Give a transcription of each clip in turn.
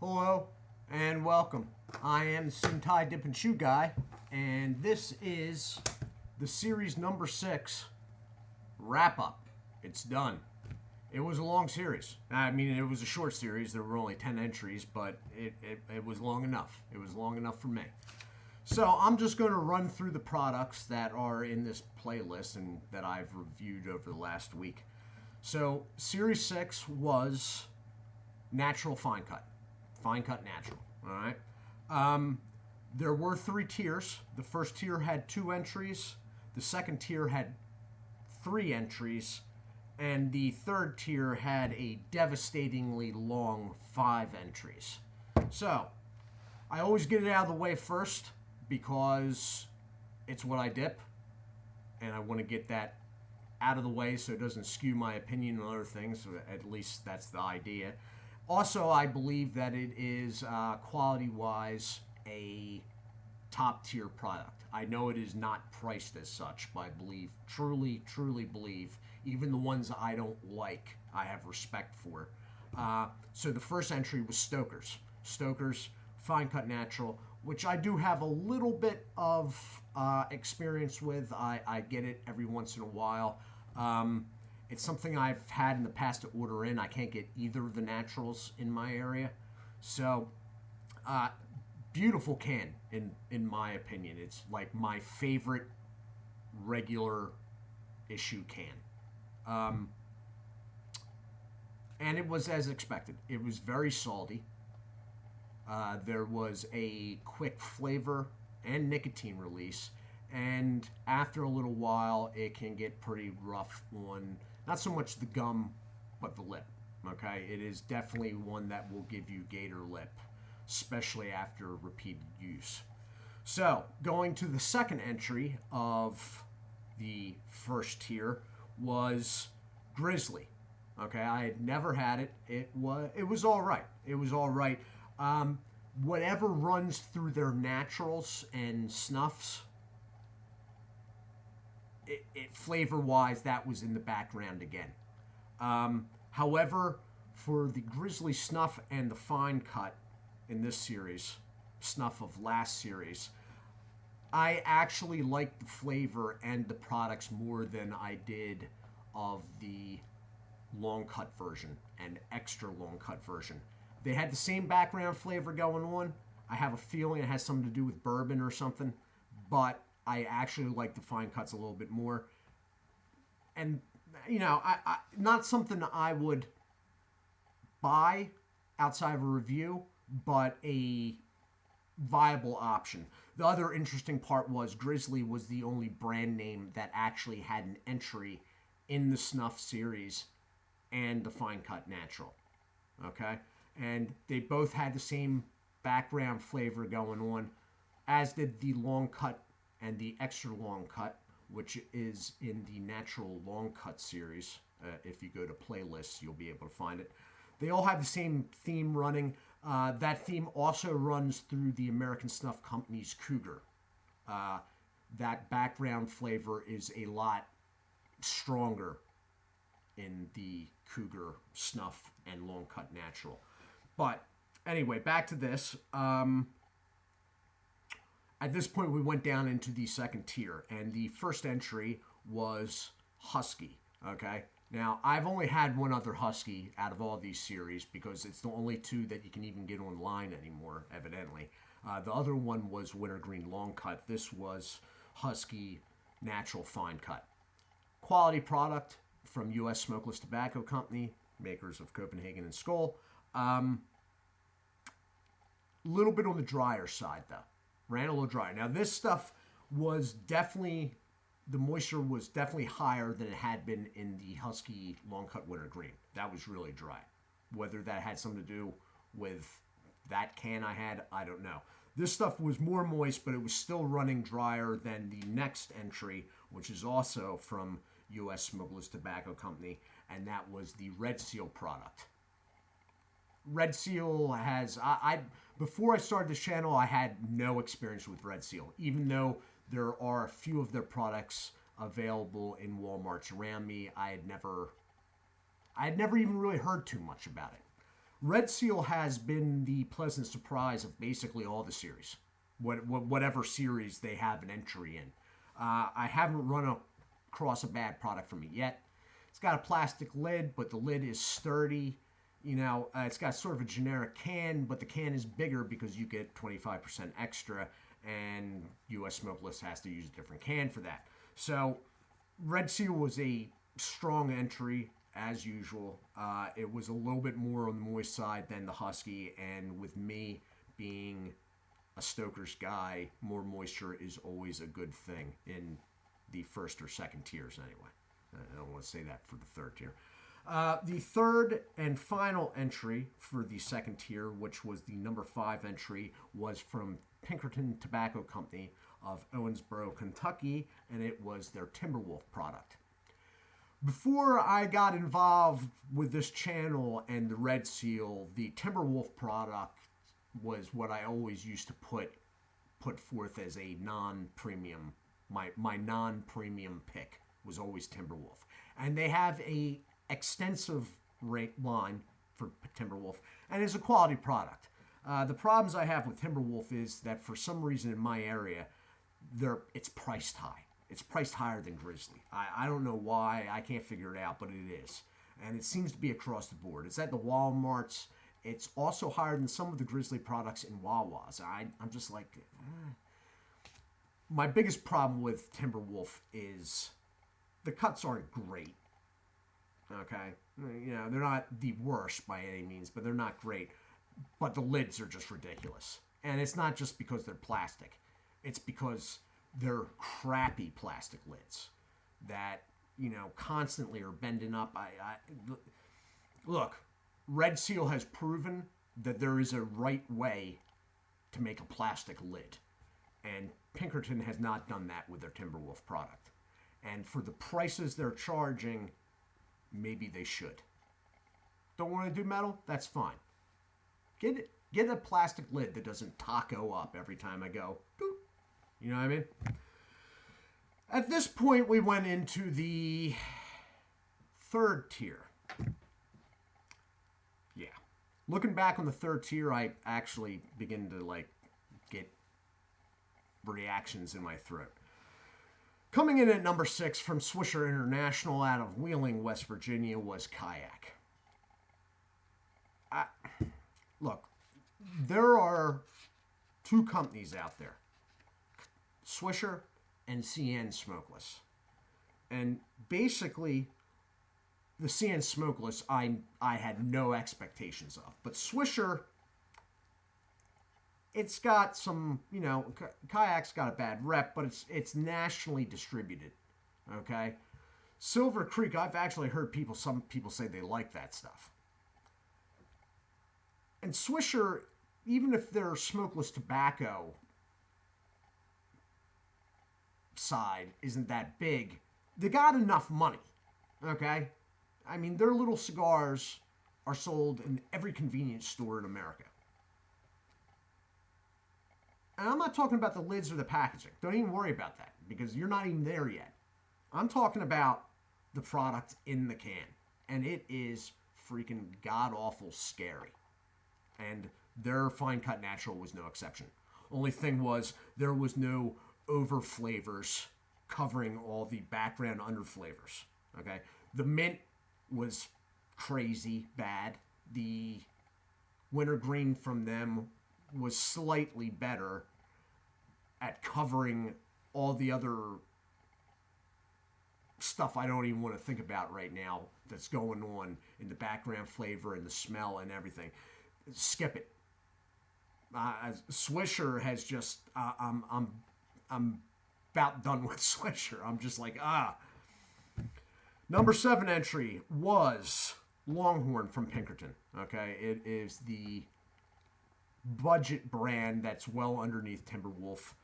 Hello and welcome. I am the Suit&Tie Dip&ChewGuy, and this is the series number 6 wrap up. It's done. It was a long series. I mean, it was a short series. There were only 10 entries, but it was long enough. It was long enough for me. So I'm just going to run through the products that are in this playlist and that I've reviewed over the last week. So Series 6 was natural fine cut. Fine cut natural. All right. There were 3 tiers. The first tier had 2 entries. The second tier had 3 entries. And the third tier had a devastatingly long 5 entries. So I always get it out of the way first because it's what I dip. And I want to get that out of the way so it doesn't skew my opinion on other things. At least that's the idea. Also, I believe that it is quality-wise a top-tier product. I know it is not priced as such, but I believe, truly believe, even the ones I don't like, I have respect for. So the first entry was Stoker's. Stoker's Fine Cut Natural, which I do have a little bit of experience with. I get it every once in a while. It's something I've had in the past to order in. I can't get either of the naturals in my area. So, beautiful can, in my opinion. It's like my favorite regular issue can. And it was as expected. It was very salty. There was a quick flavor and nicotine release. And after a little while, it can get pretty rough on not so much the gum, but the lip. Okay, it is definitely one that will give you gator lip, especially after repeated use. So, going to the second entry of the first tier was Grizzly. Okay, I had never had it. It was all right. It was all right. Whatever runs through their naturals and snuffs, it flavor-wise, that was in the background again. However, for the Grizzly Snuff and the Fine Cut in this series, Snuff of last series, I actually liked the flavor and the products more than I did of the long cut version and extra long cut version. They had the same background flavor going on. I have a feeling it has something to do with bourbon or something, but I actually like the fine cuts a little bit more. And, you know, I not something I would buy outside of a review, but a viable option. The other interesting part was Grizzly was the only brand name that actually had an entry in the Snuff series and the Fine Cut Natural. Okay? And they both had the same background flavor going on, as did the long cut and the extra long cut, which is in the natural long cut series. If you go to playlists, you'll be able to find it. They all have the same theme running. That theme also runs through the American Snuff Company's Cougar. That background flavor is a lot stronger in the Cougar Snuff and long cut natural. But anyway, back to this. At this point, we went down into the second tier, and the first entry was Husky, okay? Now, I've only had one other Husky out of all these series because it's the only 2 that you can even get online anymore, evidently. The other one was Wintergreen Long Cut. This was Husky Natural Fine Cut. Quality product from U.S. Smokeless Tobacco Company, makers of Copenhagen and Skoal. Little bit on the drier side, though. Ran a little dry. Now, this stuff was definitely, the moisture was definitely higher than it had been in the Husky Long Cut Wintergreen. That was really dry. Whether that had something to do with that can I had, I don't know. This stuff was more moist, but it was still running drier than the next entry, which is also from U.S. Smokeless Tobacco Company, and that was the Red Seal product. Red Seal has, before I started this channel, I had no experience with Red Seal, even though there are a few of their products available in Walmarts around me. I had never even really heard too much about it. Red Seal has been the pleasant surprise of basically all the series, whatever series they have an entry in. I haven't run across a bad product from it yet. It's got a plastic lid, but the lid is sturdy. It's got sort of a generic can, but the can is bigger because you get 25% extra, and U.S. Smokeless has to use a different can for that. So Red Seal was a strong entry, as usual. It was a little bit more on the moist side than the Husky, and with me being a Stoker's guy, more moisture is always a good thing in the first or second tiers anyway. I don't want to say that for the third tier. The third and final entry for the second tier, which was the number 5 entry, was from Pinkerton Tobacco Company of Owensboro, Kentucky, and it was their Timberwolf product. Before I got involved with this channel and the Red Seal, the Timberwolf product was what I always used to put forth as a non-premium. My non-premium pick was always Timberwolf. And they have a extensive line for Timberwolf, and it's a quality product. The problems I have with Timberwolf is that for some reason in my area, it's priced high. It's priced higher than Grizzly. I don't know why. I can't figure it out, but it is. And it seems to be across the board. It's at the Walmarts. It's also higher than some of the Grizzly products in Wawa's. I'm just like... My biggest problem with Timberwolf is the cuts aren't great. Okay? They're not the worst by any means, but they're not great. But the lids are just ridiculous. And it's not just because they're plastic. It's because they're crappy plastic lids that, constantly are bending up. Look, Red Seal has proven that there is a right way to make a plastic lid. And Pinkerton has not done that with their Timberwolf product. And for the prices they're charging, maybe they should. Don't want to do metal? That's fine. Get a plastic lid that doesn't taco up every time I go. Boop. You know what I mean? At this point, we went into the third tier. Yeah. Looking back on the third tier, I actually begin to get reactions in my throat. Coming in at number 6 from Swisher International out of Wheeling, West Virginia, was Kayak. Look, there are 2 companies out there, Swisher and CN Smokeless. And basically, the CN Smokeless, I had no expectations of. But Swisher, it's got some, Kayak's got a bad rep, but it's nationally distributed, okay? Silver Creek, I've actually heard some people say they like that stuff. And Swisher, even if their smokeless tobacco side isn't that big, they got enough money, okay? I mean, their little cigars are sold in every convenience store in America. And I'm not talking about the lids or the packaging. Don't even worry about that, because you're not even there yet. I'm talking about the product in the can. And it is freaking god-awful scary. And their Fine Cut Natural was no exception. Only thing was, there was no over flavors covering all the background under flavors. Okay? The mint was crazy bad. The wintergreen from them was slightly better at covering all the other stuff I don't even want to think about right now that's going on in the background flavor and the smell and everything. Skip it. Swisher has just I'm about done with Swisher. I'm just like Number 7 entry was Longhorn from Pinkerton. Okay, it is the budget brand that's well underneath Timberwolf.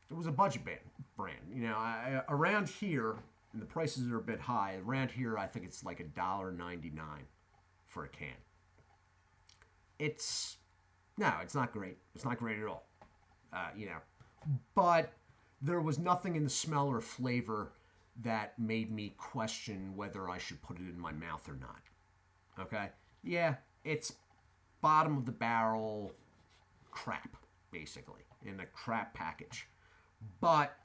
It was a budget brand. Around here, and the prices are a bit high. Around here, I think it's like $1.99 for a can. It's not great. It's not great at all. But there was nothing in the smell or flavor that made me question whether I should put it in my mouth or not. Okay? Yeah, it's bottom of the barrel crap, basically, in a crap package. But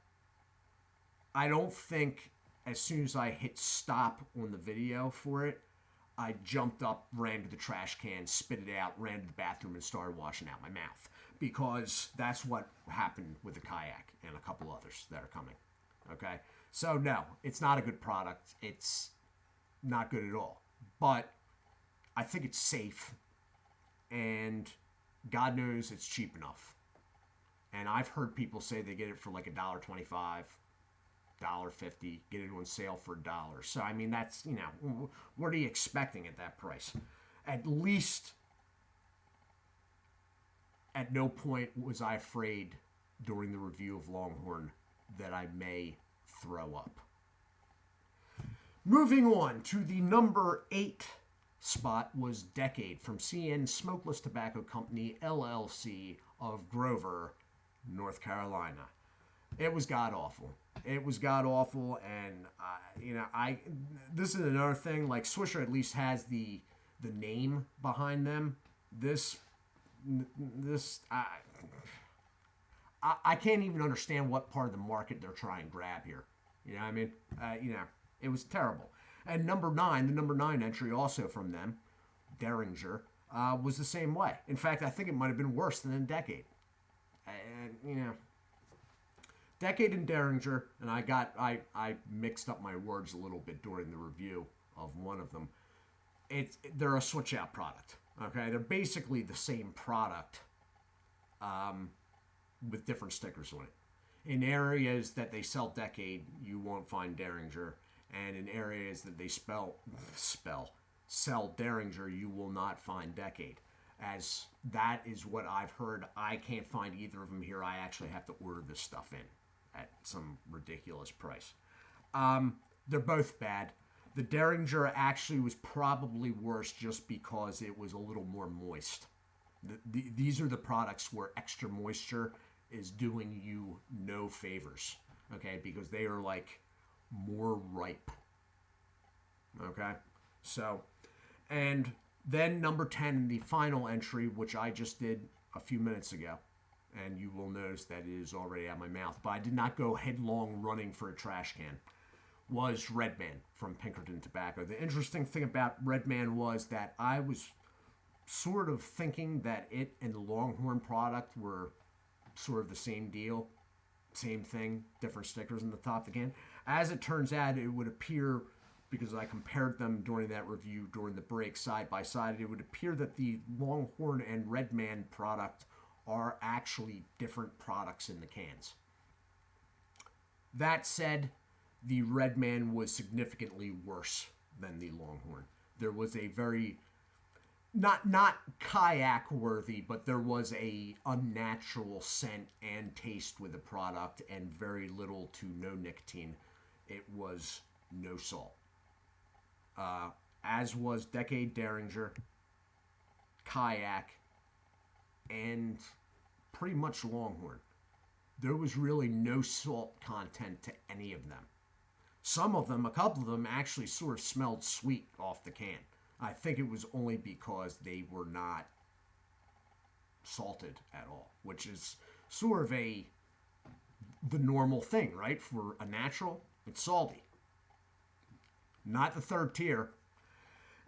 I don't think as soon as I hit stop on the video for it, I jumped up, ran to the trash can, spit it out, ran to the bathroom, and started washing out my mouth. Because that's what happened with the kayak and a couple others that are coming. Okay? So, no, it's not a good product. It's not good at all. But I think it's safe. And God knows it's cheap enough. And I've heard people say they get it for like $1.25, $1.50, get it on sale for $1. So, I mean, that's, what are you expecting at that price? At least at no point was I afraid during the review of Longhorn that I may throw up. Moving on to the number 8 spot was Decade from CN Smokeless Tobacco Company, LLC of Grover, North Carolina. It was god awful. It was god awful, and this is another thing. Like Swisher at least has the name behind them. This I can't even understand what part of the market they're trying to grab here. You know what I mean? It was terrible. And the number 9 entry also from them, Derringer, was the same way. In fact, I think it might have been worse than Decade. And Decade and Derringer, and I mixed up my words a little bit during the review of one of them. They're a switch out product. Okay, they're basically the same product, with different stickers on it. In areas that they sell Decade, you won't find Derringer, and in areas that they sell Derringer, you will not find Decade. As that is what I've heard. I can't find either of them here. I actually have to order this stuff in at some ridiculous price. They're both bad. The Derringer actually was probably worse just because it was a little more moist. These are the products where extra moisture is doing you no favors, okay? Because they are like more ripe, okay? So, and then number 10, the final entry, which I just did a few minutes ago, and you will notice that it is already out of my mouth, but I did not go headlong running for a trash can, was Redman from Pinkerton Tobacco. The interesting thing about Redman was that I was sort of thinking that it and the Longhorn product were sort of the same deal, same thing, different stickers in the top of the can. As it turns out, it would appear, because I compared them during that review, during the break, side by side, it would appear that the Longhorn and Redman product are actually different products in the cans. That said, the Redman was significantly worse than the Longhorn. There was a very, not kayak worthy, but there was a unnatural scent and taste with the product, and very little to no nicotine. It was no salt. As was Decade Derringer, Kayak, and pretty much Longhorn. There was really no salt content to any of them. Some of them, a couple of them, actually sort of smelled sweet off the can. I think it was only because they were not salted at all, which is sort of the normal thing, right? For a natural, it's salty. Not the third tier.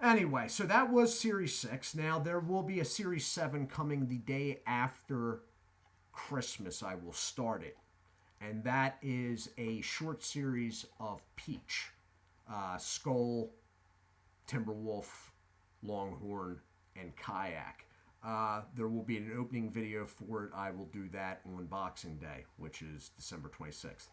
Anyway, so that was Series 6. Now, there will be a Series 7 coming the day after Christmas. I will start it. And that is a short series of Peach, Skull, Timberwolf, Longhorn, and Kayak. There will be an opening video for it. I will do that on Boxing Day, which is December 26th.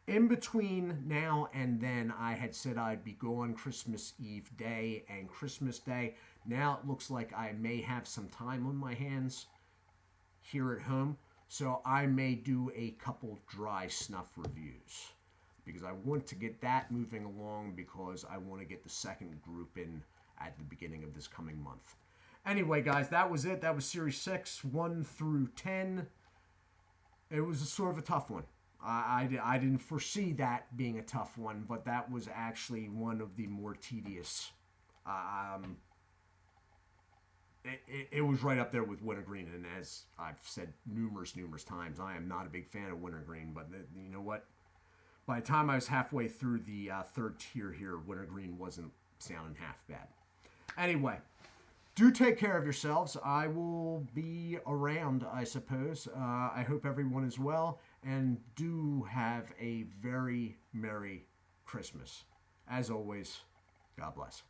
In between now and then, I had said I'd be gone Christmas Eve day and Christmas Day. Now it looks like I may have some time on my hands here at home, so I may do a couple dry snuff reviews, because I want to get that moving along, because I want to get the second group in at the beginning of this coming month. Anyway, guys, that was it. That was Series 6, 1 through 10. It was a sort of a tough one. I didn't foresee that being a tough one, but that was actually one of the more tedious. it was right up there with wintergreen. And as I've said numerous times, I am not a big fan of wintergreen. But you know what? By the time I was halfway through the third tier here, wintergreen wasn't sounding half bad. Anyway, do take care of yourselves. I will be around, I suppose. I hope everyone is well, and do have a very Merry Christmas. As always, God bless.